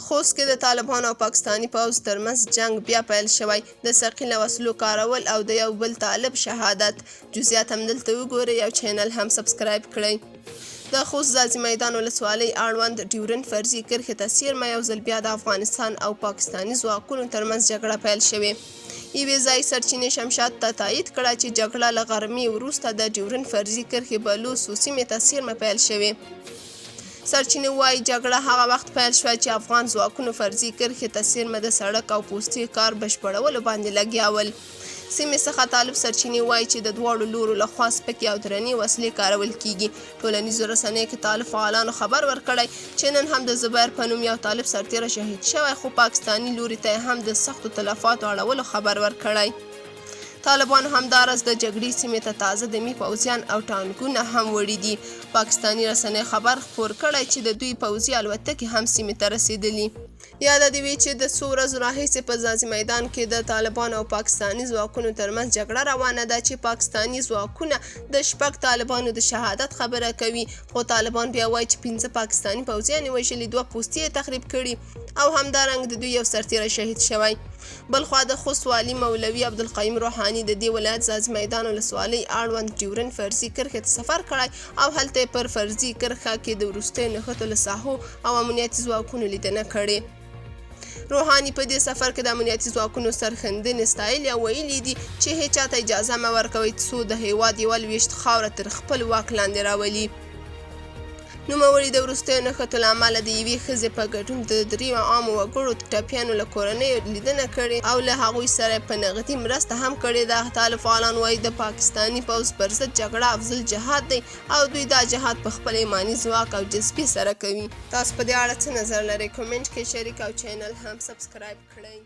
خوست کې د طالبانو او پاکستاني پوځ ترمنځ جنگ بیا پیل شوی. د ثقیله وسلو کارول او د یو بل طالب شهادت. جزئیات هم دلته وګورئ او چینل هم سبسکرایب کړئ. د خوست ځاځي میدان ولسوالۍ اړوند ډیورنډ فرضي کرښې ته څیرمه یو ځل بیا د افغانستان او پاکستاني ځواکونو ترمنځ جګړه پیل شوې. یوې ځایي سرچینې شمشاد ته تایید کړه چې جګړه له غرمې وروسته د ډیورنډ فرضي کرښې بلوڅو سیمې ته څیرمه پیل شوې. سرچینې وایي جګړه هغه وخت پیل شوه چې افغان ځواکونو فرضي کرښې ته څیرمه د سړک او پوستي کار بشپړولو باندې لګیا ول. سیمې څخه طالب سرچینې وایي چې د دواړو لورو لخوا سپکې او درنې وسلې کارول کیږي. ټولنیزو رسنیو کې طالب فعالانو خبر ورکړی چې نن هم د زبیر په نوم یو طالب سرتیره شهید شوی، خو پاکستاني لوري ته هم د سختو تلفاتو اړولو خبر ورکړی. طالبانو همداراز د جګړې سیمې ته تازه دمي پوځیان او ټانکونه هم وړي دي. پاکستاني رسنیو خبر خپور کړی چې د دوی پوځي الوتکې هم سیمې ته رسېدلي. یاده دې وي چې د څو ورځو راهیسې په ځاځي میدان کې د طالبانو او پاکستاني ځواکونو ترمنځ جګړه روانه ده چې پاکستاني ځواکونه د 6 طالبانو د شهادت خبره کوي، خو طالبان بیا وایي چې 5 پاکستاني پوځیان یې وژلي، 2 پوستې یې تخریب کړي او همدارنګه د دوی یو سرتیره شهید شوی. بلخوا د خوست والي مولوي عبدالقیوم روحاني د دې ولایت ځاځي میدان ولسوالۍ اړوند ډیورنډ فرضي کرښې ته سفر کړی او هلته پر فرضي کرښه کې د وروستیو نښتو له ساحو او امنیتي ځواکونو لیدنه کړې. روحاني په دې سفر کې د امنیتي ځواکونو سرښندنې ستایلې او ویلي دي چې هیڅ چاته اجازه مه ورکوئ څو د هیواد یوه لویشت خاوره تر خپل واک لاندې راولي. نوموړي د وروستیو نښتو له امله د یوې ښځې په ګډون د 3 عامو وګړو ټپیانو له کورنیو لیدنه کړې او له هغوی سره په نغدي مرسته هم کړې ده. طالب فعالان وایي د پاکستاني پوځ پر ضد جګړه افضل جهاد دی او دوی دا جهاد په خپل ایماني ځواک او جذبې سره کوي. تاسو په دې اړه څه نظر لرئ؟ کومنټ کې شریک او چینل هم سبسکرایب کړئ.